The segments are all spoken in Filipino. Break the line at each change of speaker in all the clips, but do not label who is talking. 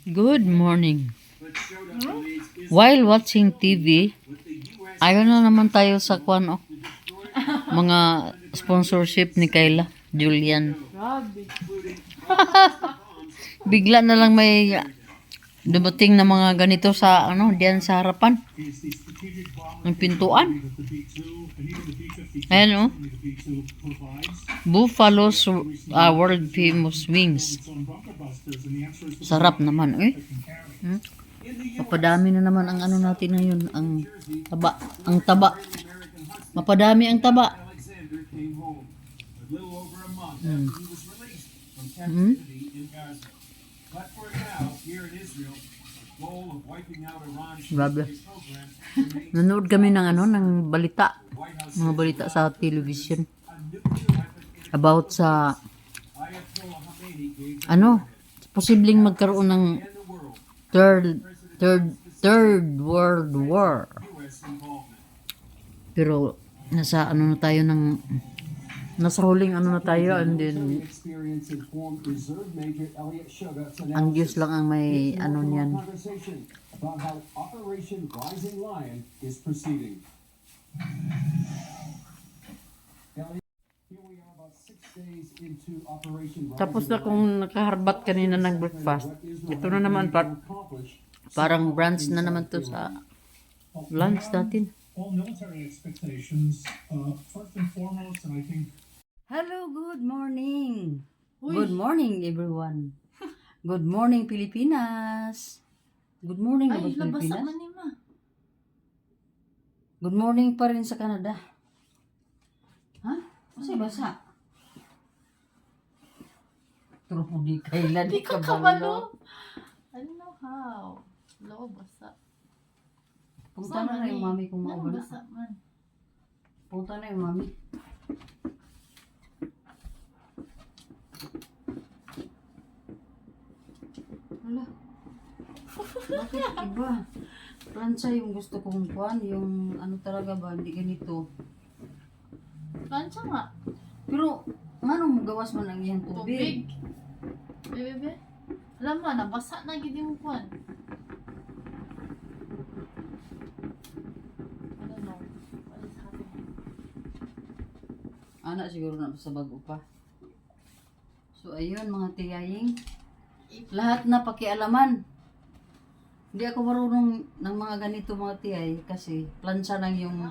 Good morning. While watching TV, ayun na naman tayo sa kwan, mga sponsorship ni Kayla, Julian.
Grabe.
Bigla na lang may dumating na mga ganito sa diyan sa harapan ng pintuan. Ayan Buffalo's world famous wings. Sarap naman Mapadami na naman ang natin ngayon, ang taba. Mapadami ang taba. Grabe. Nanood kami ng ng balita. Mga balita sa television. About sa posibleng magkaroon ng third world war. Pero nasa na tayo nasa huling na tayo, and then ang Diyos lang ang may niyan.
About how Operation Rising Lion is proceeding. Here we are about 6 days into Operation Rising
Tapos na kung nakaharbat kanina ng breakfast. Ito na naman parang brunch na naman to sa lunch natin.
All military expectations, first and foremost, and I think.
Hello, good morning. Good morning, everyone. Good morning, Pilipinas. Good morning,
Ay,
Pilipinas.
labasa man ni ma.
Good morning pa rin sa Canada. Ha? Kasi basa. Trupo di kailan
Di ka kabalo. I don't know how. Loo, basa.
Punta na yung mami kung maubala.
Basa man.
Punta na yung mami. Wala. Bakit iba? Plancha yung gusto kong kuhan, yung talaga ba, hindi ganito.
Plancha nga.
Pero, mo gawas man ang iyang tubig?
Bebe. Alam mo, nabasa na gidi mo kuhan. I don't know. What is happening?
Anak siguro na sa bago pa. So, ayun mga tiyaying. Lahat na pakialaman. Hindi ako marunong ng mga ganito mga tiyay kasi plancha lang yung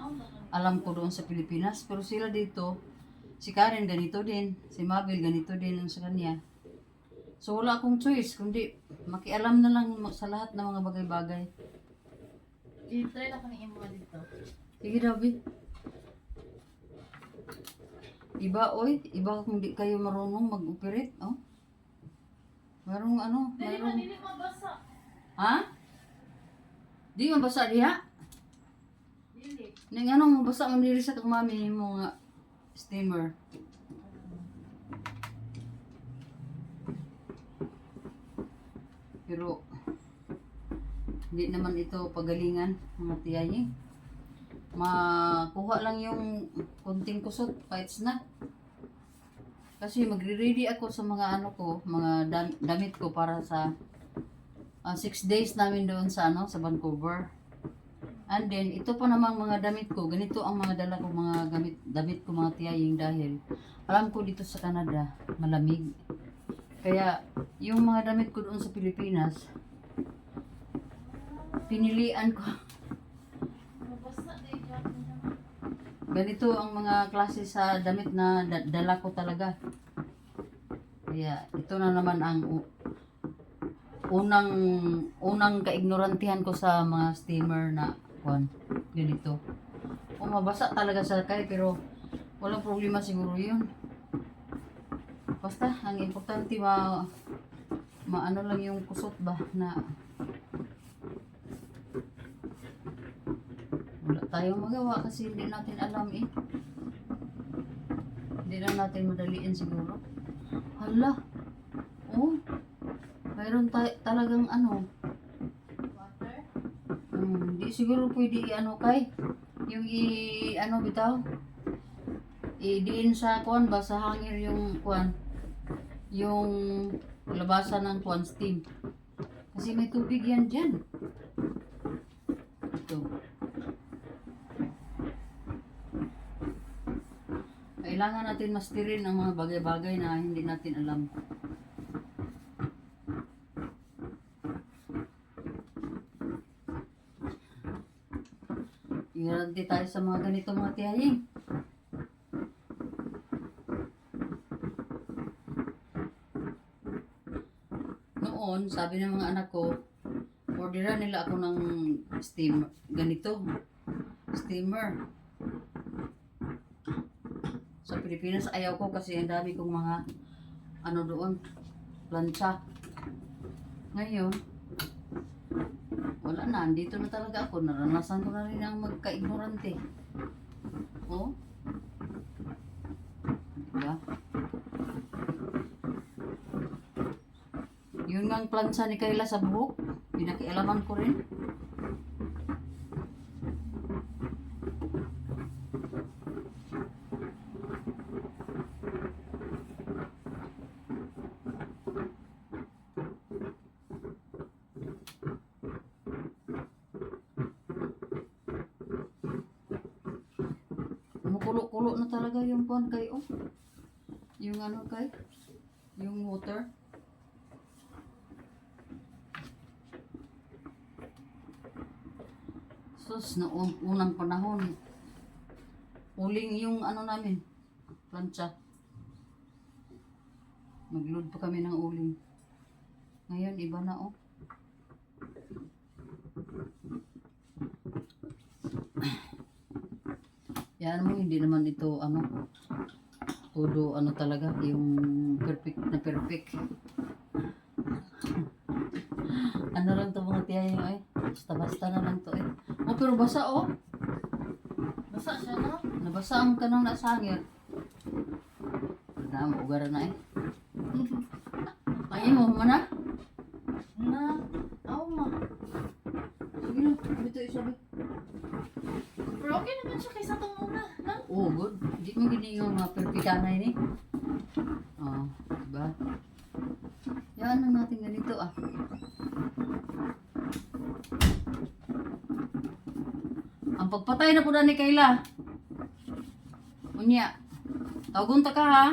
alam ko doon sa Pilipinas. Pero sila dito, si Karen ganito din, si Mabel ganito din ang sa kanya. So wala akong choice kundi makialam na lang sa lahat ng mga bagay-bagay.
I-try na ko ng imo dito.
Sige, David. Iba kung di kayo marunong mag-operate, Marong
Dili
marong.
mabasa.
Ha? Di mabasa diha?
Dili.
Ning mabasa man diri sa kang mami mo nga steamer. Pero hindi naman ito pagalingan mga tiyayi. Makuha lang yung konting kusot, fights na. Kasi magre-ready ako sa mga mga damit ko para sa 6 days namin doon sa sa Vancouver. And then ito pa namang mga damit ko, ganito ang mga dala ko mga damit ko mga tiyaying dahil alam ko dito sa Canada malamig. Kaya yung mga damit ko doon sa Pilipinas pinilian ko.
Mabasa na yung
Ganito ang mga klase sa damit na dala ko talaga. Kaya ito na naman ang unang kaignorantihan ko sa mga steamer na ganito. Mabasa talaga sa kay pero walang problema siguro yun. Basta ang importante maano lang yung kusot ba na wala tayong magawa kasi hindi natin alam Hindi na natin madaliin siguro. Hala. Mayroon talagang
water.
Hindi siguro pwede kay yung bitaw. Diin sa ba sa hangir yung yung labasan ng steam. Kasi may tubig yan dyan. Ito. Kailangan natin masterin ang mga bagay-bagay na hindi natin alam. Ignorante tayo sa mga ganito mga tiyahing. Noon, sabi ng mga anak ko, orderan nila ako ng ganito, steamer. Sa Pilipinas, ayaw ko kasi ang dami kong mga, doon, plancha. Ngayon, wala na, andito na talaga ako. Naranasan ko na rin ang magka-ignorante. Oh? Diba? Yun nga ang plancha ni Kayla sa buhok. Pinakialaman ko rin. Kumukulo-kulo na talaga yung kuwan kay, oh. Yung kay, yung water. Sus, noong unang panahon, uling yung namin, plancha. Mag-load pa kami ng uling. Ngayon, iba na, oh. Yan mo, hindi naman ito, todo, talaga, yung perfect na perfect. Ano lang to mga tiyahin, eh. Basta-basta na lang to, eh. Oh, pero basa, oh.
Basa siya, no?
Nabasa ang kanang nasangir. Ugara na, eh. Ay mo, mana?
Na, aw ma.
Sige na, dito isabi.
Pero okay naman siya kaysa itong una, na?
Oh, good. Di mo gini yung mga perfecana ini. Oh, diba? Yan lang natin ganito, ah. Ang pagpatay na po na ni Kayla. Unya. Tawagon ta ka, ha?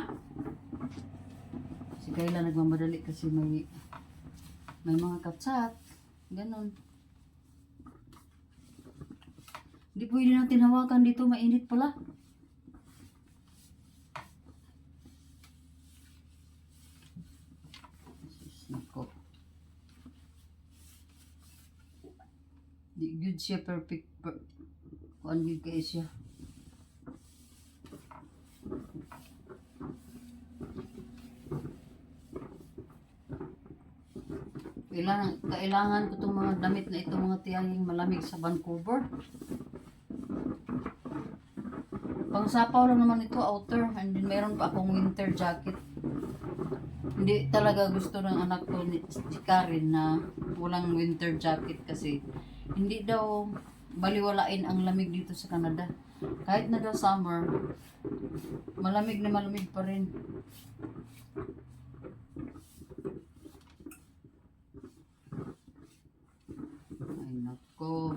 Si Kayla nagmamadali kasi may mga katsat. Ganon. Hindi pwede natin hawakan dito. Mainit pala. Nako. Di good siya perfect. Kuan good kayo siya. Kailangan ko itong mga damit na ito mga tiyahing malamig sa Vancouver. Pangsapaw lang naman ito, outer. And then meron pa akong winter jacket. Hindi talaga gusto ng anak ko si Karen na walang winter jacket kasi hindi daw baliwalain ang lamig dito sa Canada. Kahit na daw summer, malamig na malamig pa rin. Ay nako.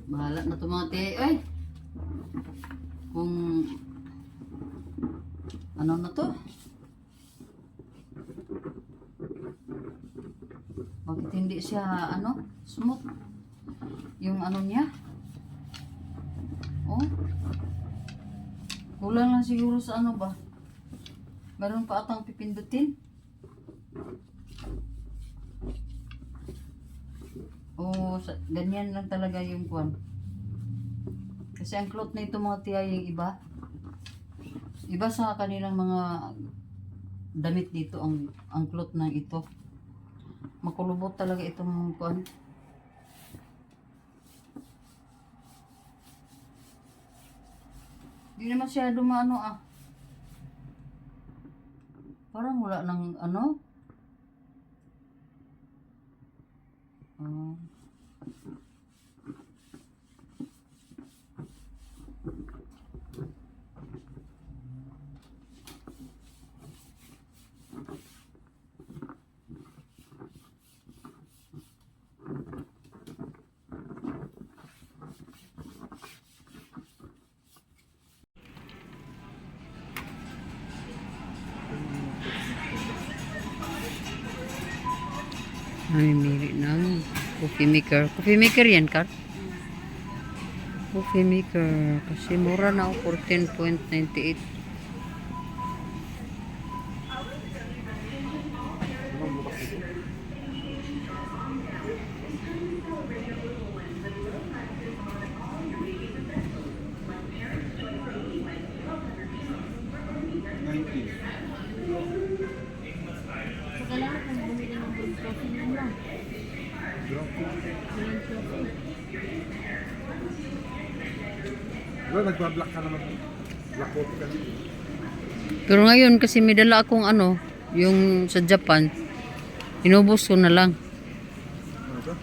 Bahala na ito mga tiay. Ay! Kung ano na to? Bakit hindi siya smooth? Yung niya? Oh? Kulang lang siguro sa ba? Meron pa atang pipindutin. Oh, ganyan lang talaga yung kuwan. Kasi ang cloth na ito mga tiya yung iba. Iba sa kanilang mga damit dito ang cloth ng ito. Makulubot talaga itong kuan. Di na masyado maano ah. Parang wala nang ano. Ah. Namimili ng coffee maker. Coffee maker yan, Kat? Coffee maker. Kasi mura na ako, 14.98.
Kailangan kong bumili ng green coffee mo lang. Green coffee.
Bro, nagbablock ka naman. Black coffee ka.
Pero ngayon, kasi may dala akong ano, yung sa Japan, inubos ko na lang.
Ano to?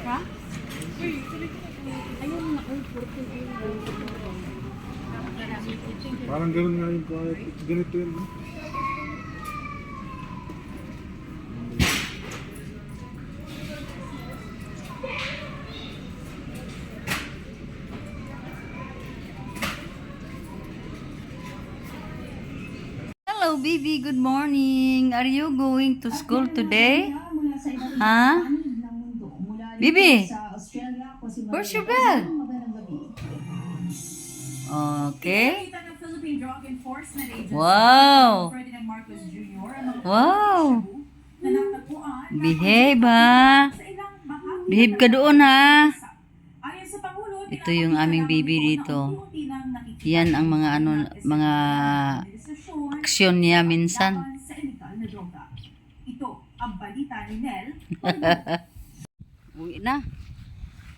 Ha? Ayun na, ay, 14 euro.
Parang ganun nga yung ganito yun. No?
Hello, baby. Good morning. Are you going to school today? Huh? Bibi, where's your bag? Okay. Wow. Wow. Behave, ha? Behave ka doon, ha? Ito yung aming baby dito. Yan ang mga ano, mga aksyon niya minsan.
Ito ang balita ni Nel.
Uwi na.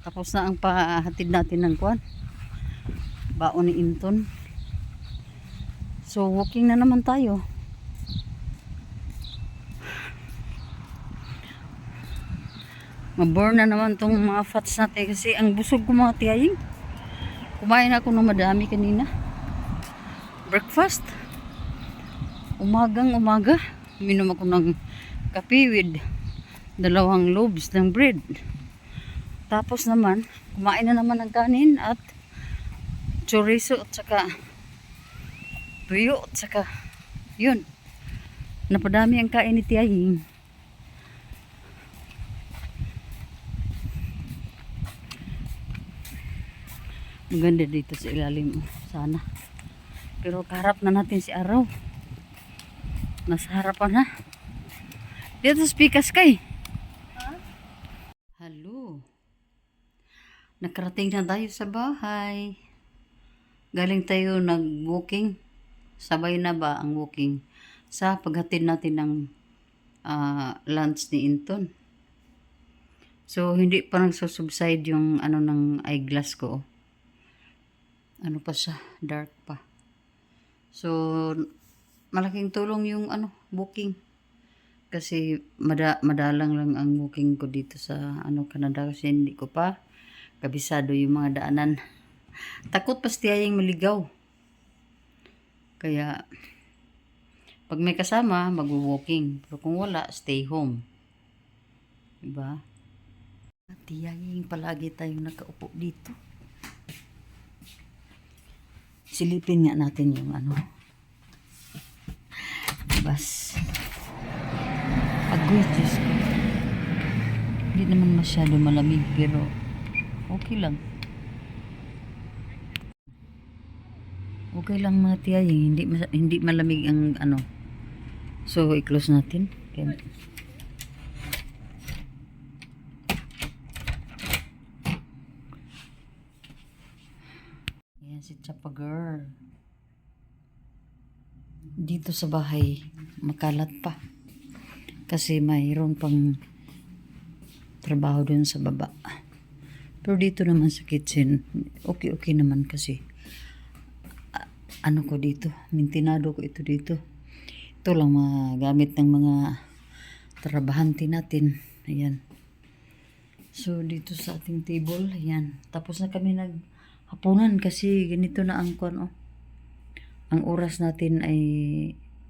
Tapos na ang pahatid natin ng kwan. Baon ni Inton. So, walking na naman tayo. Maburn na naman tong mga fats natin kasi ang busog ko mga tiyaying. Kumain ako ng madami kanina. Breakfast. Umagang umaga. Minom ako ng kape with 2 loaves ng bread. Tapos naman, kumain na naman ng kanin at chorizo at saka tuyo at saka yun. Napadami ang kain ni Tiyahing. Ang ganda dito sa ilalim sana. Pero kaharap na natin si araw. Nasa harapan na. Dito sa Pikas kay. Hello. Nakarating na tayo sa bahay. Galing tayo nag-walking. Sabay na ba ang walking? Sa paghatid natin ng lunch ni Inton. So, hindi pa nagsusubside yung ano ng eyeglass ko. Ano pa siya? Dark pa. So, malaking tulong yung ano, booking. Kasi madalang lang ang booking ko dito sa ano Canada kasi hindi ko pa kabisado yung mga daanan. Takot pa Tiyahing maligaw. Kaya pag may kasama, mag-walking. Pero kung wala, stay home. Diba? Tiyahing palagi tayong nakaupo dito. Silipin nga natin yung ano. Bas. Agoy, Diyos ko. Hindi naman masyado malamig, pero okay lang. Okay lang mga Tiyahing, hindi malamig ang ano. So, i-close natin. Okay. Ayan si Chapa Girl. Dito sa bahay, makalat pa. Kasi mayroon pang trabaho dun sa baba. Pero dito naman sa kitchen, okay naman kasi. Ano ko dito, mintinado ko ito dito. Ito lang magamit ng mga trabahante natin. Ayan. So, dito sa ating table, ayan. Tapos na kami naghapunan kasi ganito na ang kon, oh. Ang oras natin ay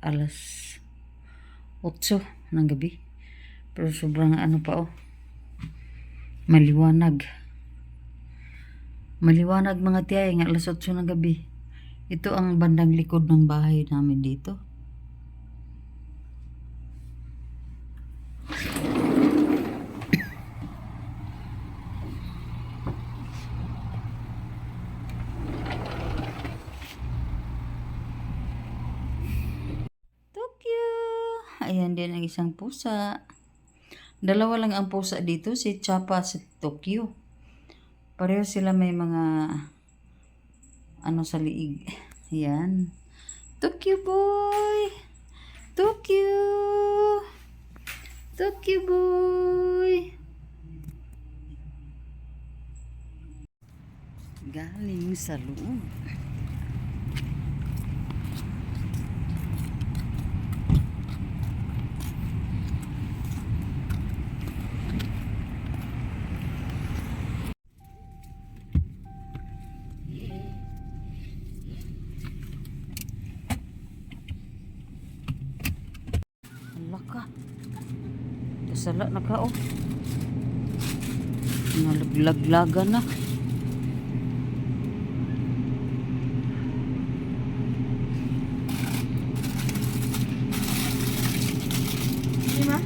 alas 8 ng gabi. Pero sobrang ano pa, oh. Maliwanag. Maliwanag mga tiyay, ng alas 8 ng gabi. Ito ang bandang likod ng bahay namin dito. Tokyo! Ayan din ang isang pusa. Dalawa lang ang pusa dito, si Chapa at si Tokyo. Pareho sila may mga ano sa liig. Ayan. Tokyo boy! Tokyo! Tokyo boy! Galing sa loob. Laka. Kasala na ka, oh. Nalaglaglaga na.
Diba?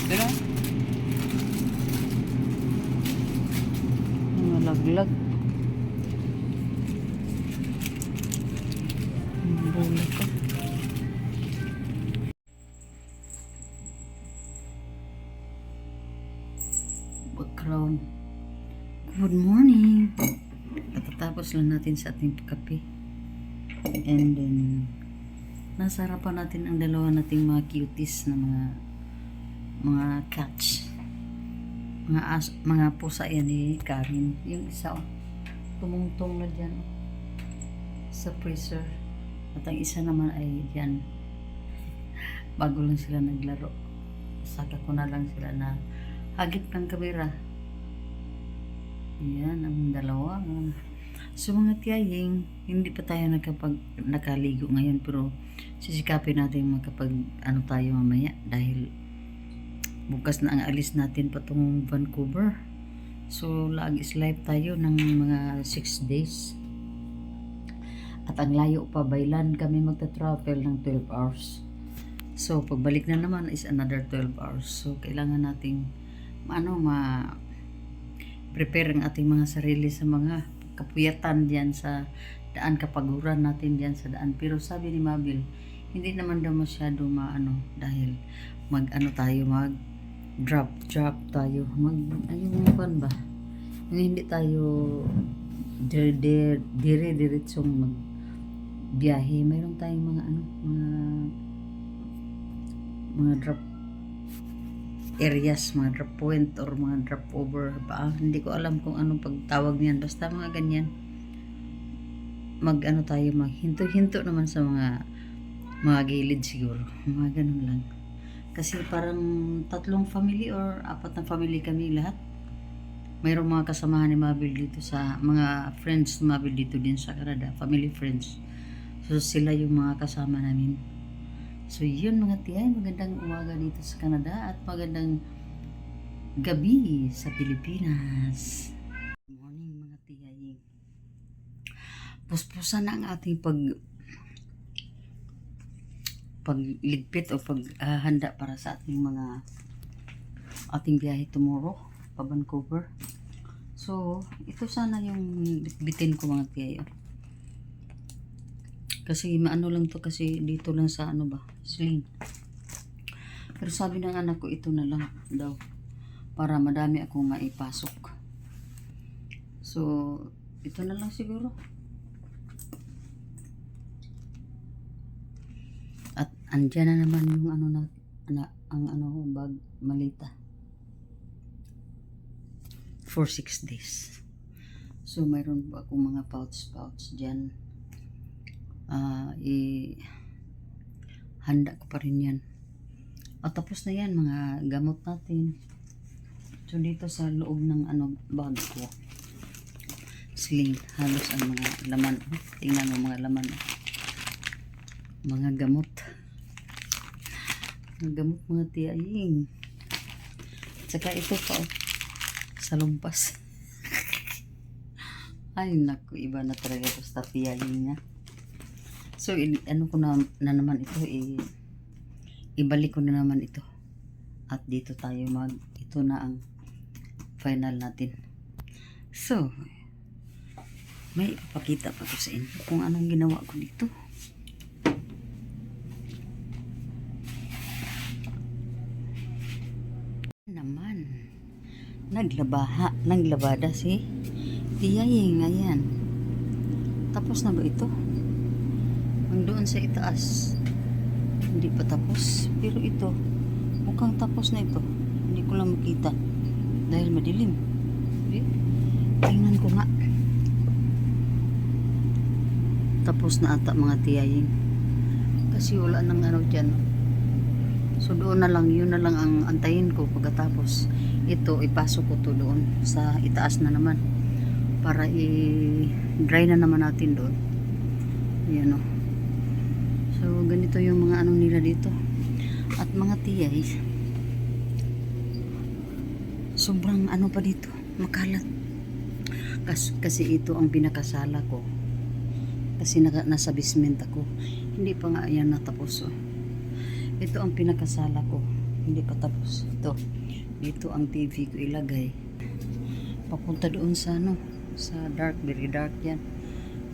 Pero nalaglag. Bola ka. Background. Good morning. Katatapos lang natin sa ating kape. And then nasa harapan natin ang dalawa nating mga cuties na mga cats. Mga pusa yan ni Karin. Yung isa, oh, tumungtong na dyan, oh, sa freezer. At ang isa naman ay dyan. Bago lang sila naglaro. Saka ko na lang sila na hagip ng kamera. Yan ang dalawa. So mga tiyaying, hindi pa tayo nakaligo ngayon, pero sisikapin natin makapag ano tayo mamaya dahil bukas na ang alis natin patungong Vancouver. So lagi live tayo ng mga 6 days. At ang layo pa, by land kami magta-travel ng 12 hours. So pagbalik na naman is another 12 hours. So kailangan nating prepare ang ating mga sarili sa mga kapuyatan diyan sa daan, kapaguran natin diyan sa daan. Pero sabi ni Mabil, hindi naman daw masyado dahil mag drop tayo, ayun ba, hindi tayo diretsong mag biyahe. Mayroon tayong mga drop areas, mga drop point or mga drop over ba, hindi ko alam kung anong pagtawag niyan, basta mga ganyan. Tayo maghinto-hinto naman sa mga gilid siguro, mga ganun lang. Kasi parang 3 family or 4 na family kami lahat. Mayroong mga kasamahan ni Mabil dito, sa mga friends ni Mabil dito din sa Canada, family friends. So sila yung mga kasama namin. So yun mga tiyay, magandang umaga dito sa Canada at magandang gabi sa Pilipinas. Good morning mga tiyay. Puspusan na ang ating pagligpit o paghahanda para sa ating biyahe tomorrow pa Vancouver. So ito sana yung bitbitin ko mga tiyay. Kasi maano lang to, kasi dito lang sa sling. Pero sabi ng anak ko, ito na lang daw para madami akong maipasok. So ito na lang siguro. andyan na naman yung ano ang ano bag malita for 6 days. So mayroon po akong mga pouch dyan. Handa ko pa rin yan. Tapos na yan mga gamot natin. So dito sa loob ng ano bag ko, sling, halos ang mga laman. Tingnan mo mga laman. Mga gamot. Mga gamot mga tiyaying. Tsaka ito pa sa lumpas. Ay naku, iba na talaga ito sa tiyaying niya. So ano ko na naman ito, ibalik ko na naman ito. At dito tayo ito na ang final natin. So may ipakita pa ko sa inyo kung anong ginawa ko dito. Naman naglabada si tiyaying. Ayan, tapos na ba ito? Ang doon sa itaas hindi pa tapos, pero ito mukhang tapos na ito. Hindi ko lang makita dahil madilim. Tingnan ko nga, tapos na ata mga tiyaying, kasi wala nang ano dyan. So doon na lang, yun na lang ang antayin ko. Pagkatapos ito, ipasok ko to doon sa itaas na naman para i-dry na naman natin doon. Ayan o. So ganito yung mga ano nila dito. At mga tiyay, sobrang ano pa dito, makalat. Kasi ito ang pinakasala ko. Kasi nasa basement ako. Hindi pa nga yan natapos. Ito ang pinakasala ko. Hindi pa tapos. Ito. Dito ang TV ko ilagay. Papunta doon sa ano, sa dark, very dark yan.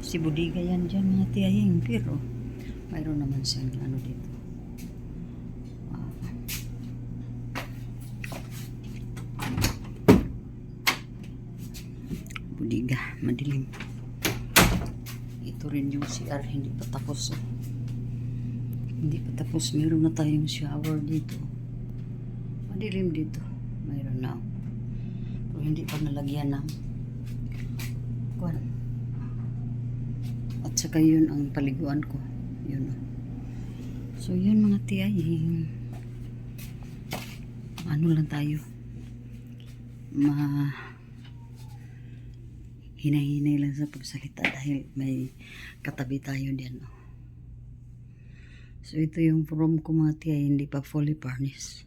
Si budiga yan dyan mga tiyaying. Pero mayroon naman siyang ano dito. Budiga, madilim. Ito rin yung CR, hindi pa tapos. Hindi pa tapos. Meron na tayong shower dito. Madilim dito. Mayroon na. Pero hindi pa nalagyan ng kuwan. At saka yun ang paliguan ko. Yun. So yun mga tiyaying. Ano lang tayo. Hinay-hinay lang sa pagsalita dahil may katabi tayo diyan. So ito yung room ko mga tiyay, hindi pa fully furnished.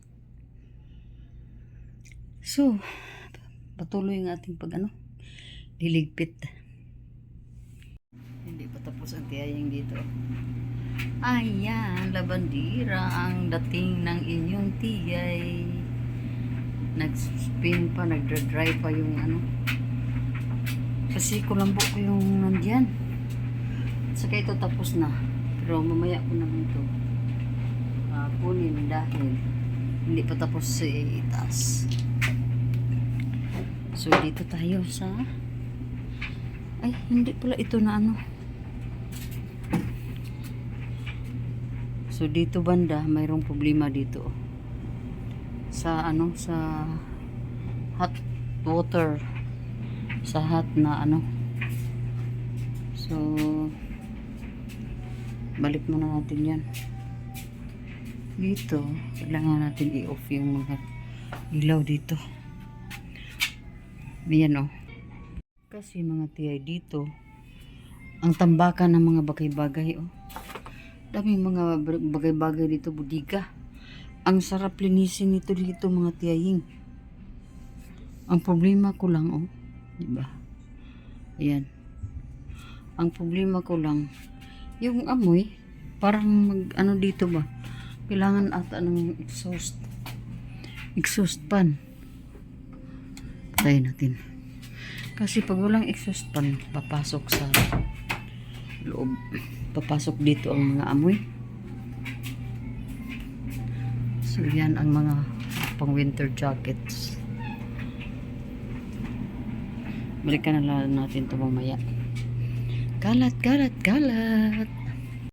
So patuloy ang ating liligpit. Hindi pa tapos ang tiyaying dito. Ayan, labandira ang dating ng inyong tiyay. Nag-spin pa, nagdra-dry pa yung kasi kulambo ko yung nandyan. Saka ito tapos na. Pero mamaya ko naman ito kunin dahil hindi pa tapos sa itaas. So dito tayo sa hindi pala ito na So dito banda mayroong problema dito sa sa hot water, sa hot na so balik muna natin yan dito. Kailangan natin i-off yung mga ilaw dito. Ayan kasi mga tiyay dito ang tambakan ng mga bagay-bagay daming mga bagay-bagay dito, budiga. Ang sarap linisin nito dito mga tiyaying. Ang problema ko lang diba? Ayan. Ang problema ko lang yung amoy, parang dito ba? Kailangan ata ng exhaust fan. Patayin natin. Kasi pag walang exhaust fan, papasok sa loob. Papasok dito ang mga amoy. So yan ang mga pang winter jackets. Balikan na lang natin ito mamaya. Kalat, kalat, kalat.